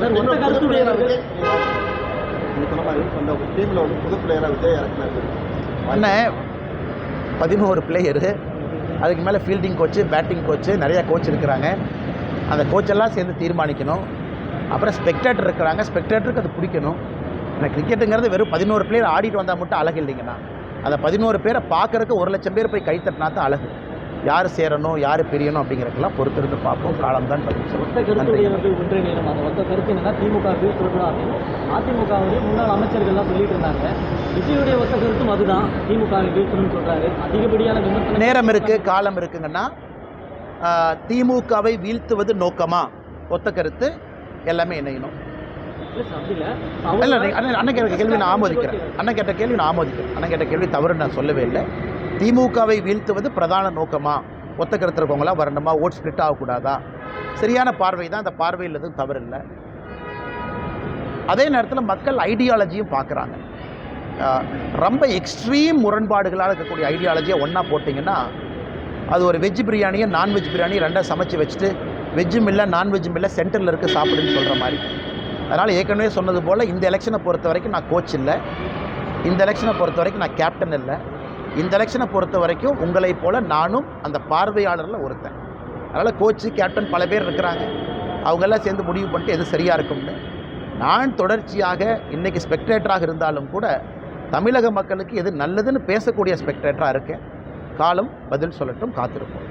அண்ணன் 11 பிளேயரு, அதுக்கு மேலே ஃபீல்டிங் கோச்சு, பேட்டிங் கோச்சு, நிறையா கோச் இருக்கிறாங்க. அந்த கோச்செல்லாம் சேர்ந்து தீர்மானிக்கணும். அப்புறம் ஸ்பெக்டேட்டர் இருக்கிறாங்க, ஸ்பெக்டேட்டருக்கு அது பிடிக்கணும். ஆனால் கிரிக்கெட்டுங்கிறது வெறும் 11 பிளேயர் ஆடிட்டு வந்தால் மட்டும் அழகு இல்லைங்கண்ணா. அந்த 11 பேரை பார்க்குறதுக்கு 1 லட்சம் பேர் போய் கைத்தட்டினா தான் அழகு. யார் சேரணும், யார் பிரியணும் அப்படிங்கிறதுக்கெல்லாம் பொறுத்திருந்து பார்ப்போம். காலம் தான் பதில் சொல்லும். ஒன்றே நேரம் அந்த மொத்த கருத்து என்னன்னா திமுக வீழ்த்துறதும் அதிமுகவுடைய முன்னாள் அமைச்சர்கள்லாம் சொல்லிட்டு இருந்தாங்க. விஜயுடைய ஒத்த கருத்தும் அதுதான், திமுக வீழ்த்தணும்னு சொல்றாரு. அதிகப்படியான விமர்சனம் நேரம் இருக்குது, காலம் இருக்குங்கன்னா திமுகவை வீழ்த்துவது நோக்கமா? ஒத்த கருத்து எல்லாமே இணையணும். இல்லை அண்ணன் கேட்ட கேள்வி நான் ஆமோதிக்கிறேன். அண்ணன் கேட்ட கேள்வி தவறு நான் சொல்லவே இல்லை. திமுகவை வீழ்த்துவது பிரதான நோக்கமா? ஒத்த கருத்து இருக்கவங்களாம் வரணுமா? ஓட் ஸ்பிளிட் ஆகக்கூடாதா? சரியான பார்வை தான். அந்த பார்வையில் எதுவும் தவறு இல்லை. அதே நேரத்தில் மக்கள் ஐடியாலஜியும் பார்க்குறாங்க. ரொம்ப எக்ஸ்ட்ரீம் முரண்பாடுகளாக இருக்கக்கூடிய ஐடியாலஜியை ஒன்றா போட்டிங்கன்னா அது ஒரு வெஜ் பிரியாணியை நான்வெஜ் பிரியாணி ரெண்டாக சமைச்சு வச்சுட்டு வெஜ்ஜும் இல்லை நான்வெஜ்ஜும் இல்லை சென்டரில் இருக்க சாப்பிடுன்னு சொல்கிற மாதிரி. அதனால் ஏற்கனவே சொன்னது போல் இந்த எலெக்ஷனை பொறுத்த வரைக்கும் நான் கோச் இல்லை, இந்த எலெக்ஷனை பொறுத்த வரைக்கும் நான் கேப்டன் இல்லை, இந்த எலெக்ஷனை பொறுத்த வரைக்கும் உங்களைப் போல் நானும் அந்த பார்வையாளரில் ஒருத்தன். அதனால் கோச்சு கேப்டன் பல பேர் இருக்கிறாங்க. அவங்கெல்லாம் சேர்ந்து முடிவு பண்ணிட்டு எது சரியாக இருக்கும்னு. நான் தொடர்ச்சியாக இன்றைக்கி ஸ்பெக்டேட்டராக இருந்தாலும் கூட தமிழக மக்களுக்கு எது நல்லதுன்னு பேசக்கூடிய ஸ்பெக்டேட்டராக இருக்கேன். காலம் பதில் சொல்லட்டும், காத்திருப்போம்.